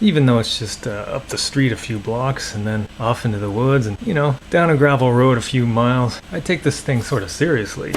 even though it's just up the street a few blocks and then off into the woods and, you know, down a gravel road a few miles, I take this thing sort of seriously.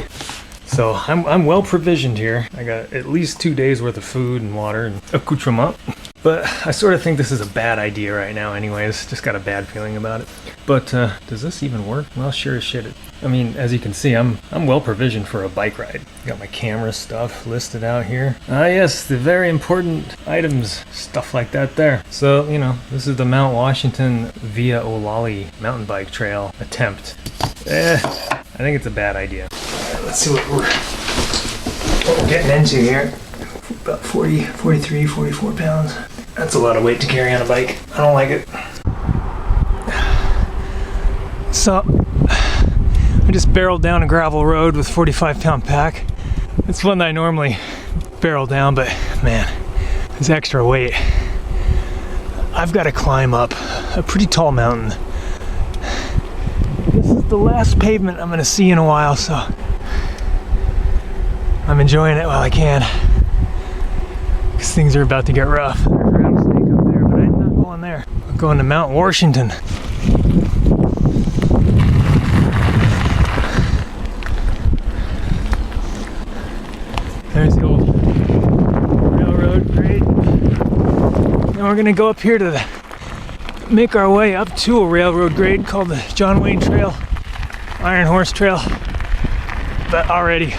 So I'm well provisioned here. I got at least 2 days worth of food and water and accoutrement. But I sort of think this is a bad idea right now anyways. Just got a bad feeling about it. But does this even work? Well, sure as shit. I mean, as you can see, I'm well provisioned for a bike ride. Got my camera stuff listed out here. Ah yes, the very important items, stuff like that there. So, you know, this is the Mount Washington via Olallie mountain bike trail attempt. I think it's a bad idea. Alright, let's see what we're getting into here. About 40, 43, 44 pounds. That's a lot of weight to carry on a bike. I don't like it. So, I just barreled down a gravel road with 45-pound pack. It's one that I normally barrel down, but man, it's extra weight. I've got to climb up a pretty tall mountain. This is the last pavement I'm going to see in a while, so I'm enjoying it while I can. Because things are about to get rough. There's a rattlesnake up there, but I'm not going there. I'm going to Mount Washington. There's the old railroad grade. Now we're gonna go up here to make our way up to a railroad grade called the John Wayne Trail, Iron Horse Trail. But already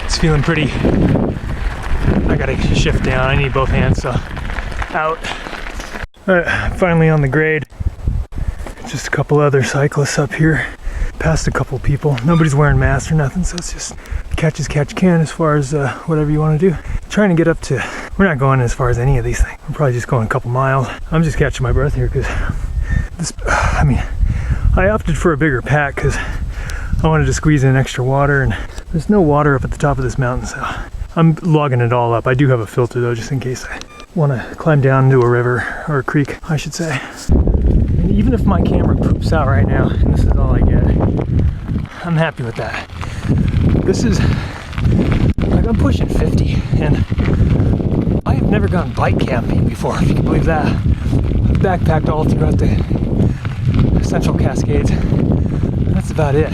it's feeling pretty. I gotta shift down, I need both hands, so out. Alright, finally on the grade. Just a couple other cyclists up here. Passed a couple people. Nobody's wearing masks or nothing, so it's just catch as catch can as far as whatever you want to do. Trying to get up to, we're not going as far as any of these things. We're probably just going a couple miles. I'm just catching my breath here because this, I mean, I opted for a bigger pack because I wanted to squeeze in extra water, and there's no water up at the top of this mountain, so I'm logging it all up. I do have a filter though, just in case I want to climb down into a river or a creek, I should say. And even if my camera poops out right now, and this is all I get, I'm happy with that. This is, like, I'm pushing 50, and I have never gone bike camping before, if you can believe that. I've backpacked all throughout the Central Cascades. That's about it.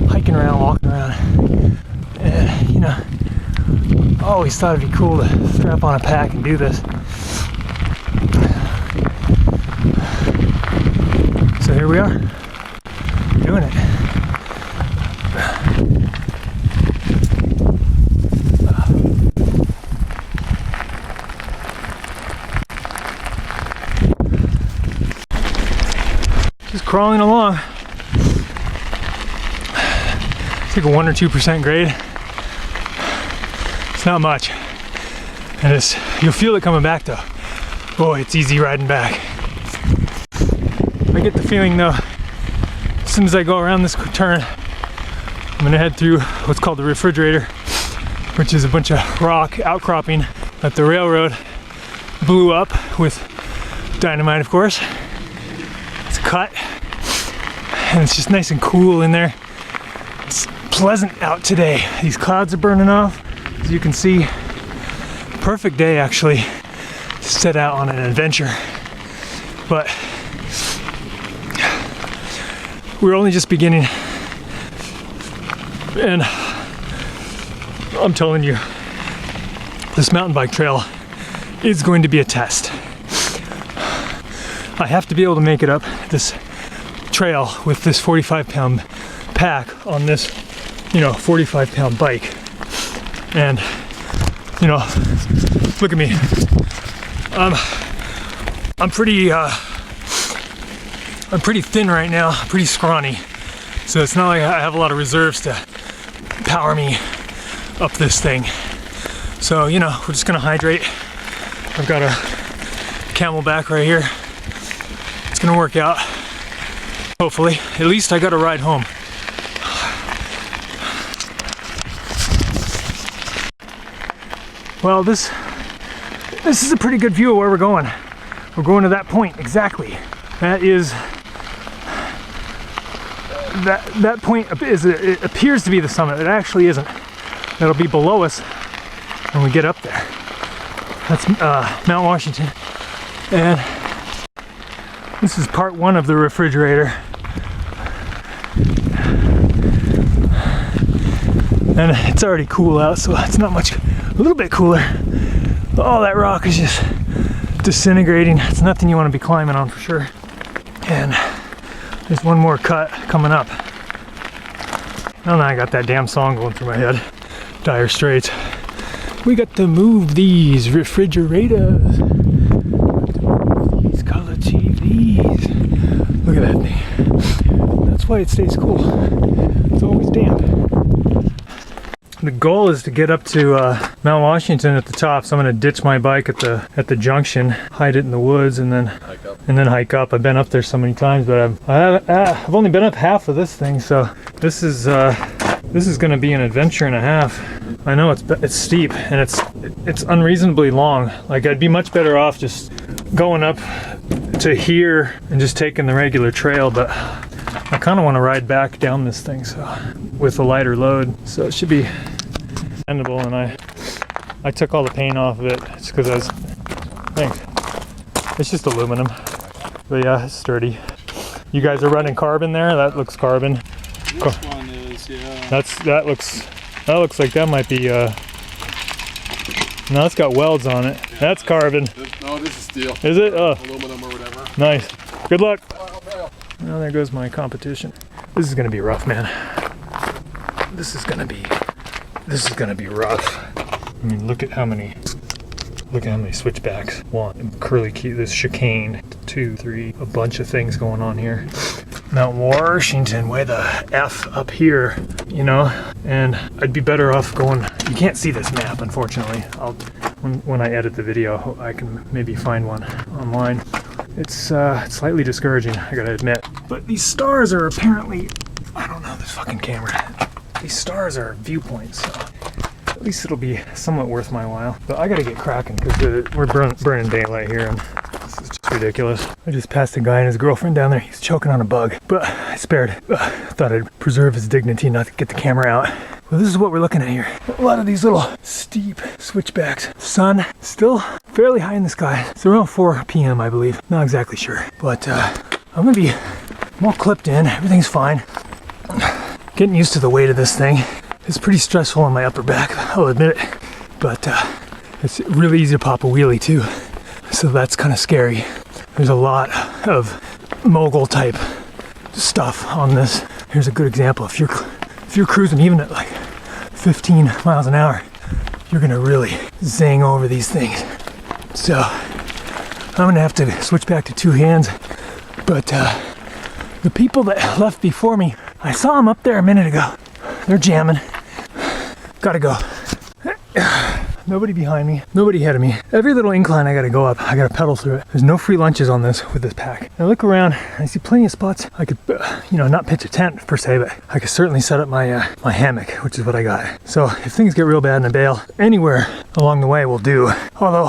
Hiking around, walking around, and, you know, I always thought it'd be cool to strap on a pack and do this. So here we are, doing it. Just crawling along. It's like a 1 or 2% grade. It's not much. And it's, you'll feel it coming back though. Boy, it's easy riding back. I get the feeling though, as soon as I go around this turn, I'm gonna head through what's called the refrigerator, which is a bunch of rock outcropping that the railroad blew up with dynamite, of course. It's cut, and it's just nice and cool in there. It's pleasant out today. These clouds are burning off, as you can see. Perfect day actually to set out on an adventure. But we're only just beginning, and I'm telling you, this mountain bike trail is going to be a test. I have to be able to make it up this trail with this 45-pound pack on this, 45-pound bike. And, look at me. I'm pretty thin right now, pretty scrawny. So it's not like I have a lot of reserves to power me up this thing. So, we're just gonna hydrate. I've got a Camelback right here. It's gonna work out, hopefully. At least I got a ride home. Well, this is a pretty good view of where we're going. We're going to that point, exactly. That is, that point is, it appears to be the summit. It actually isn't. That'll be below us when we get up there. That's Mount Washington. And this is part one of the refrigerator. And it's already cool out, so it's not much, a little bit cooler. All that rock is just disintegrating. It's nothing you want to be climbing on for sure. And there's one more cut coming up. Now I got that damn song going through my head. Dire Straits. We got to move these refrigerators. These color TVs. Look at that thing. That's why it stays cool. It's always damp. The goal is to get up to Mount Washington at the top, so I'm going to ditch my bike at the junction, hide it in the woods, and then hike up. I've been up there so many times, but I've only been up half of this thing, so this is going to be an adventure and a half. I know it's steep and it's unreasonably long. Like, I'd be much better off just going up to here and just taking the regular trail, but I kind of want to ride back down this thing, so with a lighter load, so it should be bendable. And I took all the paint off of it. It's because thanks. It's just aluminum, but yeah, it's sturdy. You guys are running carbon there. That looks carbon. This one is, yeah. That looks like that might be. No, it's got welds on it. Yeah, that's carbon. No, this is steel. Is it? Oh, aluminum or whatever. Nice. Good luck. Well, there goes my competition. This is gonna be rough, man. This is gonna be rough. I mean, look at how many switchbacks. One, curly key, this chicane. 2, 3, a bunch of things going on here. Mount Washington, way the F up here, you know? And I'd be better off going, you can't see this map, unfortunately. When I edit the video, I can maybe find one online. It's slightly discouraging, I gotta admit. But these stars are apparently, I don't know, this fucking camera. These stars are viewpoints, so at least it'll be somewhat worth my while. But I gotta get cracking because we're burning daylight here, and this is just ridiculous. I just passed a guy and his girlfriend down there. He's choking on a bug, but I spared. Thought I'd preserve his dignity, not to get the camera out. Well, this is what we're looking at here. A lot of these little steep switchbacks. Sun still fairly high in the sky. It's around 4 p.m. I believe. Not exactly sure, but I'm all clipped in. Everything's fine. Getting used to the weight of this thing. It's pretty stressful on my upper back, I'll admit it. But it's really easy to pop a wheelie too. So that's kind of scary. There's a lot of mogul type stuff on this. Here's a good example. If you're cruising even at like 15 miles an hour, you're gonna really zing over these things. So I'm gonna have to switch back to two hands. But the people that left before me, I saw them up there a minute ago. They're jamming. Gotta go. Nobody behind me, nobody ahead of me. Every little incline I gotta go up, I gotta pedal through it. There's no free lunches on this with this pack. I look around, I see plenty of spots. I could, not pitch a tent per se, but I could certainly set up my my hammock, which is what I got. So if things get real bad and I bail, anywhere along the way will do. Although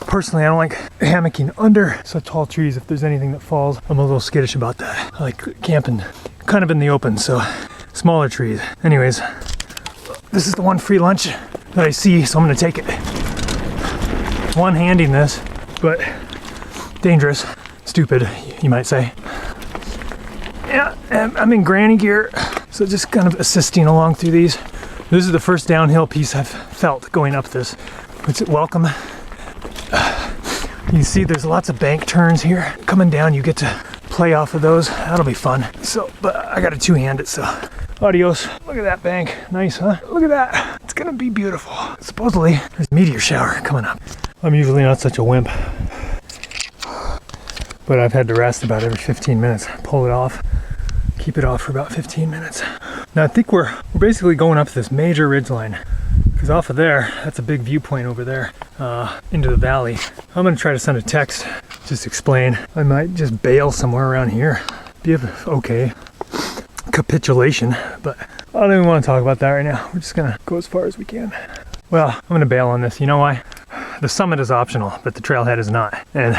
personally, I don't like hammocking under such tall trees. If there's anything that falls, I'm a little skittish about that. I like camping kind of in the open, so smaller trees. Anyways, this is the one free lunch that I see, so I'm gonna take it. One-handing this, but dangerous, stupid, you might say. Yeah, I'm in granny gear, so just kind of assisting along through these. This is the first downhill piece I've felt going up this. It's welcome. You can see there's lots of bank turns here. Coming down, you get to play off of those. That'll be fun. So, but I got to two-hand it, so adios. Look at that bank. Nice, huh? Look at that. It's gonna be beautiful. Supposedly, there's a meteor shower coming up. I'm usually not such a wimp, but I've had to rest about every 15 minutes. Pull it off, keep it off for about 15 minutes. Now I think we're basically going up this major ridgeline, because off of there, that's a big viewpoint over there into the valley. I'm gonna try to send a text, just explain. I might just bail somewhere around here. Be okay. Capitulation, but I don't even want to talk about that right now. We're just gonna go as far as we can. Well, I'm gonna bail on this. You know why? The summit is optional, but the trailhead is not. And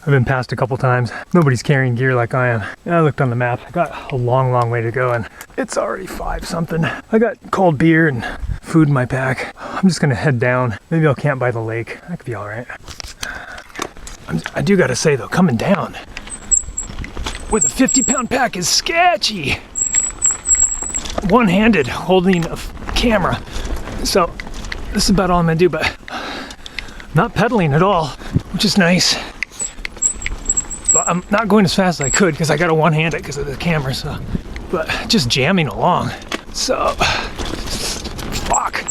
I've been passed a couple times. Nobody's carrying gear like I am. And I looked on the map. I got a long way to go and it's already 5 something. I got cold beer and food in my pack. I'm just gonna head down. Maybe I'll camp by the lake. That could be all right. I do gotta say though, coming down with a 50-pound pack is sketchy. One-handed holding a camera. So this is about all I'm gonna do, but not pedaling at all, which is nice. But I'm not going as fast as I could because I gotta one-hand it because of the camera, so. But just jamming along. So, fuck.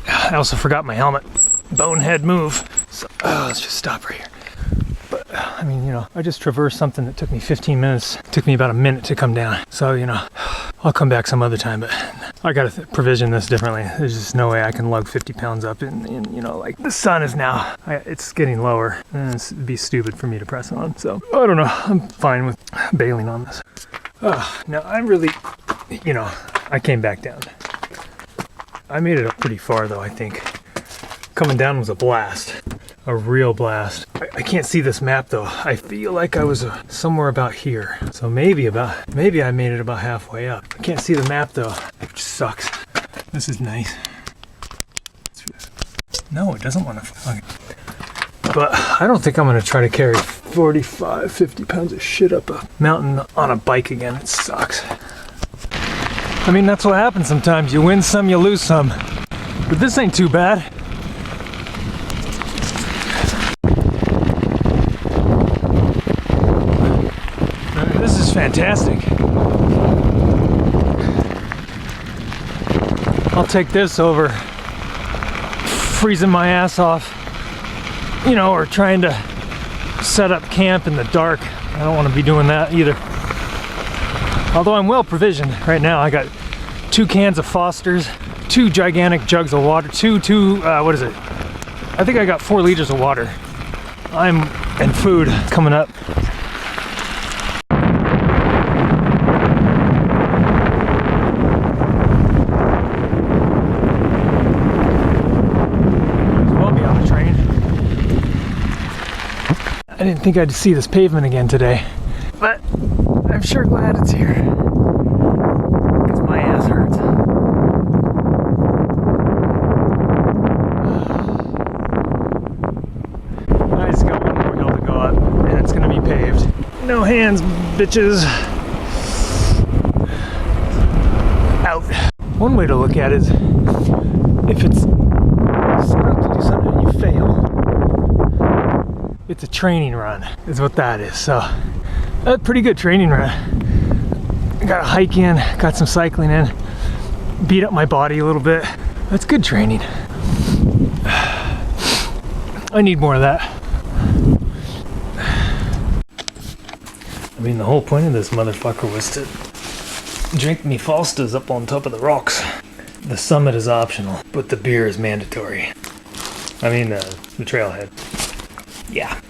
I also forgot my helmet. Bonehead move. So, let's just stop right here. But, I mean, you know, I just traversed something that took me 15 minutes. It took me about a minute to come down. So, you know, I'll come back some other time, but I gotta provision this differently. There's just no way I can lug 50 pounds up in you know, like the sun is now, it's getting lower and it'd be stupid for me to press on. So, I don't know, I'm fine with bailing on this. Now I'm really, you know, I came back down. I made it up pretty far though, I think. Coming down was a blast. A real blast. I can't see this map though. I feel like I was somewhere about here. So maybe I made it about halfway up. I can't see the map though, which sucks. This is nice. No, it doesn't want to. Okay. But I don't think I'm gonna try to carry 45, 50 pounds of shit up a mountain on a bike again. It sucks. I mean, that's what happens sometimes. You win some, you lose some. But this ain't too bad. This is fantastic. I'll take this over freezing my ass off, you know, or trying to set up camp in the dark. I don't want to be doing that either. Although I'm well provisioned right now. I got 2 cans of Foster's, 2 gigantic jugs of water, what is it? I think I got 4 liters of water. And food coming up. I didn't think I'd see this pavement again today, but I'm sure glad it's here, because my ass hurts. I just got one more hill to go up, and it's gonna be paved. No hands, bitches. Out. One way to look at it is, if it's set up to do something and you fail, it's a training run, is what that is. So, a pretty good training run. I got a hike in, got some cycling in, beat up my body a little bit. That's good training. I need more of that. I mean, the whole point of this motherfucker was to drink me Falstas up on top of the rocks. The summit is optional, but the beer is mandatory. I mean, the trailhead. Yeah.